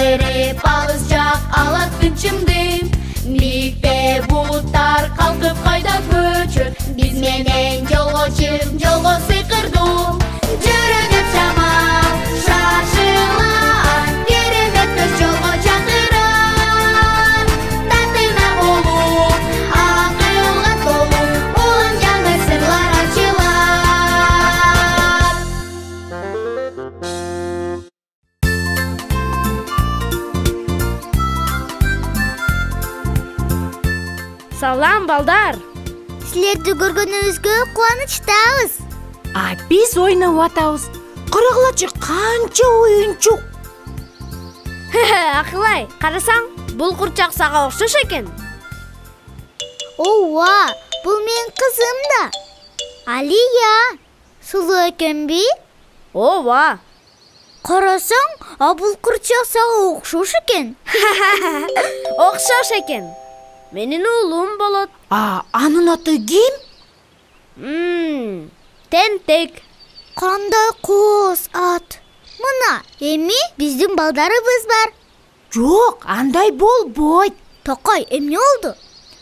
Чакырып алыс жак алат күнчүмдү. Бийикте буттар калкып кайда көчөт. Биз менен жолго чыгып жолго сыйкырдуу. Жүрөгүм шамал шашылар, керемет көз жолго чакырар. Татына болуп, акылга толуп, улам жаңы сырлар ачылар. Салам балдар. Силерди көргөнүбүзгө кубанычтабыз. Биз ойноп атабыз. Карагылачы канча оюнчук. Акылай, карасаң, бул курчак сага окшош экен. Ооба, бул менин кызым да. Алия, сулуу экенби? Ооба. Карасаң, бул курчак сага окшош экен. Окшош экен. Менин уулум болот. Анын аты ким? Тентек. Кандай коз ат. Мына, эми биздин балдарыбыз бар. Жок, андай болбойт. Токой, эмне болду?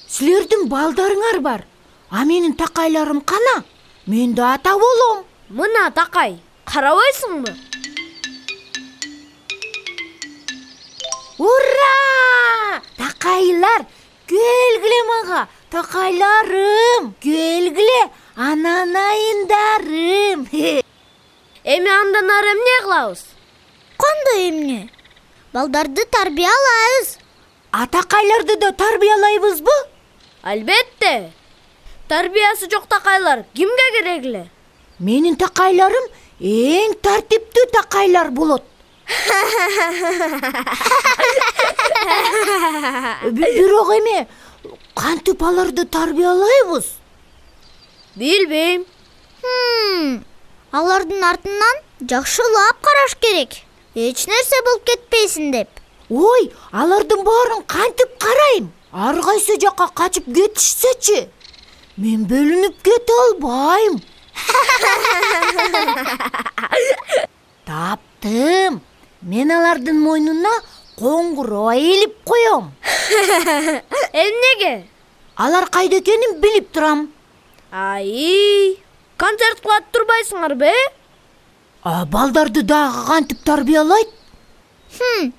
Силердин балдарыңар бар. Менин такайларым кана? Мен да ата болом. Мына такай, карабайсыңбы? Ура! Такайлар, келгиле мага. Такайларым, келгиле, ананайындарым. Эми андан ары эмне кылабыз? Кандай эмне? Балдарды тарбиялайбыз. Такайларды да тарбиялайбызбы? Албетте. Тарбиясы жок такайлар кимге керек эле? Менин такайларым эң тартиптүү такайлар болот. Бирок эме кантип аларды тарбиялайбыз? Билбейм. Алардын артынан жакшылап караш керек. Эч нерсе болуп кетпесин деп. Ой, алардын баарын кантип карайм? Ар кайсы жакка качып кетишсечи? Мен бөлүнүп кете албайм. Таптым. Мен алардын мойнуна коңгуроо илип коем. Эмнеге? Алар кайда экенин билип турам. Концерт кылат турбайсыңарбы? Балдарды дагы кантип тарбиялайт?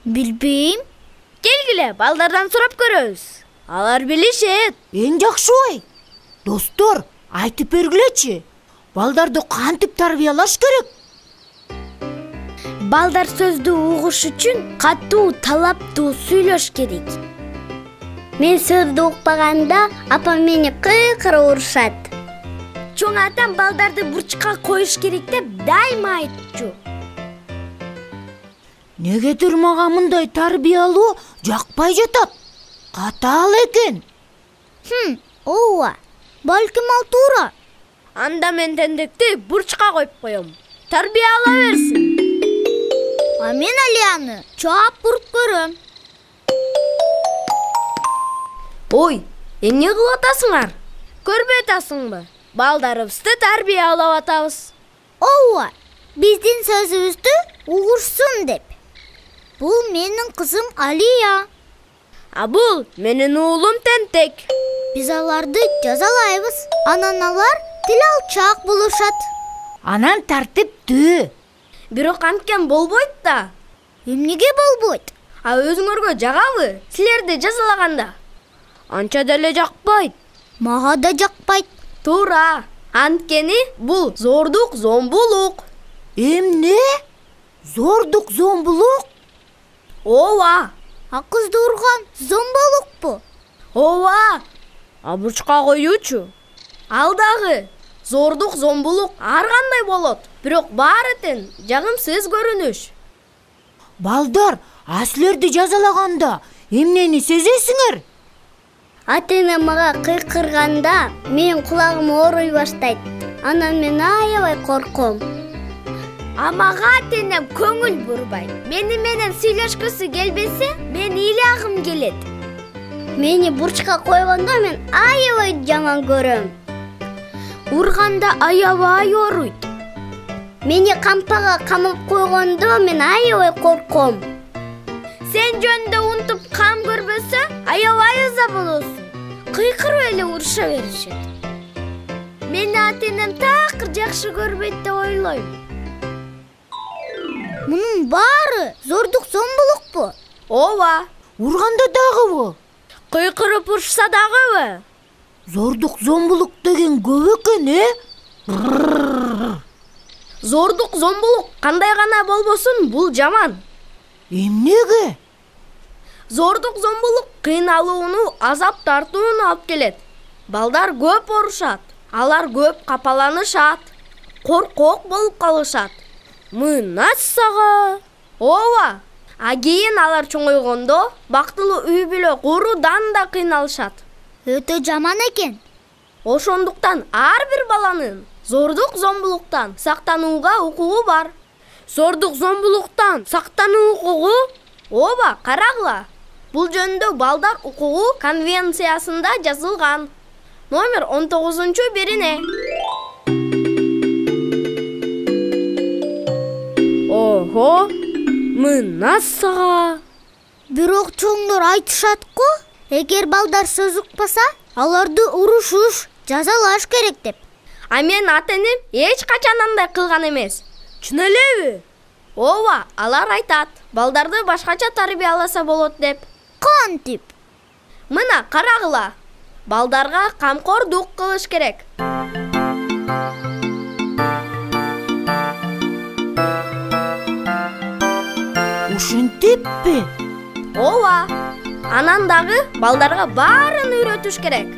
Билбейм. Келгиле, балдардан сурап көрөбүз. Алар билишет. Эң жакшы ой. Достор, айтып бергилечи. Балдарды кантип тарбиялаш керек? Балдар сөздү угуш үчүн катуу, талаптуу сүйлөш керек. Мен сөздү укпаганда апам мени кыйкыра урушат. Чоң атам балдарды бурчка коюш керек деп дайыма айтчу. Негедир мага мындай тарбиялоо жакпай жатат. Катаал экен. Ооба, балким ал туура. Анда мен тендекти бурчка коюп коем. Тарбияла берсин. Мен Алияны чаап уруп көрөм. Ой, эмне кылып атасыңар? Көрбөй атасыңбы? Балдарыбызды тарбиялап атабыз. Ооба, биздин сөзүбүздү угушсун деп. Бул менин кызым Алия. Бул менин уулум Тентек. Биз аларды жазалайбыз. Анан алар тил алчак болушат. Анан тартиптүү. Бирок анткен болбойт да. Эмнеге болбойт? Өзүңөргө жагабы? Силерди жазалаганда? Анча деле жакпайт. Мага да жакпайт. Туура. Анткени бул зордук, зомбулук. Эмне? Зордук, зомбулук? Ооба. Кызды урган зомбулукпу? Ооба. Бурчка коюучу. Ал дагы зордук, зомбулук ар кандай болот. Бирок баары тең жагымсыз көрүнүш. Балдар, силерди жазалаганда эмнени сезесиңер? Ата-энем мага кыйкырганда менин кулагым ооруй баштайт. Анан мен аябай корком. Мага ата-энем көңүл бурбайт. Мени менен сүйлөшкүсү келбесе, мен ыйлаагым келет. Мени бурчка койгондо мен аябай жаман көрөм. Урганда аябай ооруйт. Мени кампага камап койгондо мен аябай корком. Сен жөнүндө унутуп кам көрбөсө, аябай ыза болосуң. Кыйкырып эле уруша беришет. Мени ата-энем такыр жакшы көрбөйт деп ойлойм. Мунун баары зордук зомбулукпу? Ооба. Урганда дагыбы? Кыйкырып урушса дагыбы? Зордук зомбулук деген көп экен, Зордук зомбулук кандай гана болбосун, бул жаман. Эмнеге? Зордук зомбулук кыйналууну, азап тартууну алып келет. Балдар көп орушат, алар көп капаланышат, коркок болуп калышат. Мынасага. Ооба. А кийин алар чоңойгондо бактылуу үй бүлө куруудан да кыйналышат. Өтө жаман экен. Ошондуктан ар бир баланын зордук зомбулуктан сактанууга укугу бар. Зордук зомбулуктан сактануу укугу? Ооба, карагыла. Бул жөнүндө Балдар укугу конвенциясында жазылган. Номер 19-бирине. Ого, мынасага. Бирок чоңдор айтышат-ку, эгер балдар сөз укпаса, аларды урушуш, жазалаш керек деп. А мен ата-энем эч качан андай кылган эмес. Чын элеби? Ооба, алар айтат, балдарды башкача тарбияласа болот деп. Кантип? Мына карагыла. Балдарга камкордук кылыш керек. Ушинтиппи? Ооба. Анан дагы балдарга баарын үйрөтүш керек.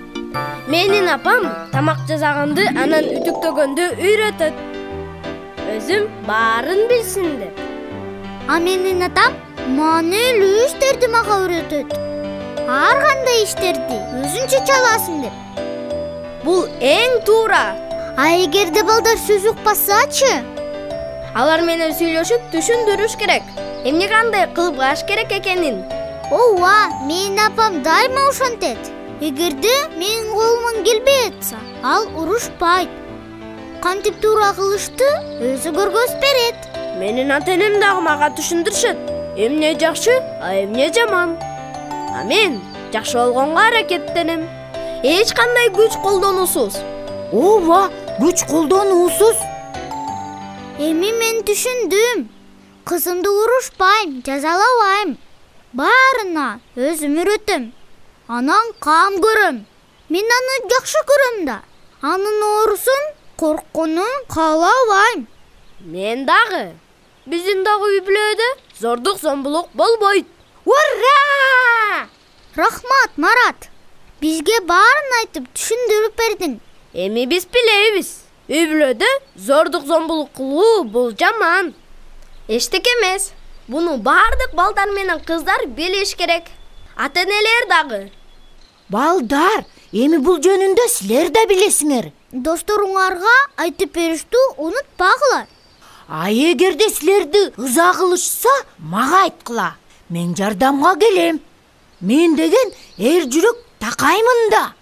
Менин апам тамак жасаганды, анан үтүктөгөндү үйрөтөт. Өзүм баарын билсин деп. А менин атам маанилүү иштерди мага үйрөтөт. Ар кандай иштерди өзүнчө чаласың деп. Бул эң туура. А эгерде балдар сөз укпасачы? Алар менен сүйлөшүп түшүндүрүш керек. Эмне кандай кылып аш керек экенин. Ооба, менин апам дайыма ошентет. Эгерде менин колуман келбей атса, ал урушпайт. Кантип туура кылышты өзү көргөз берет. Менин ата-энем дагы мага түшүндүрүшөт. Эмне жакшы, а эмне жаман. А мен жакшы болгонго аракеттенем. Эч кандай күч колдонуусуз. Ооба, күч колдонуусуз. Эми мен түшүндүм. Кызымды урушпайм, жазалабайм. Баарына өзүм үйрөтөм. Анан кам көрөм. Мен аны жакшы көрөм да. Анын оорусун, коркконун каалабайм. Мен дагы. Биздин дагы үй бүлөдө зордук зомбулук болбойт. Ура! Рахмат, Марат. Бизге баарын айтып түшүндүрүп бердиң. Эми биз билебиз. Үй бүлөдө зордук зомбулук кылуу бул жаман. Эчтеке эмес. Буну бардык балдар менен кыздар билиш керек. Ата-энелер дагы. Балдар, эми бул жөнүндө силер да билесиңер. Досторуңарга айтып беришти унутпагыла. А эгерде силерди ыза кылышса, мага айткыла. Мен жардамга келем. Мен деген эр жүрөк такаймын да.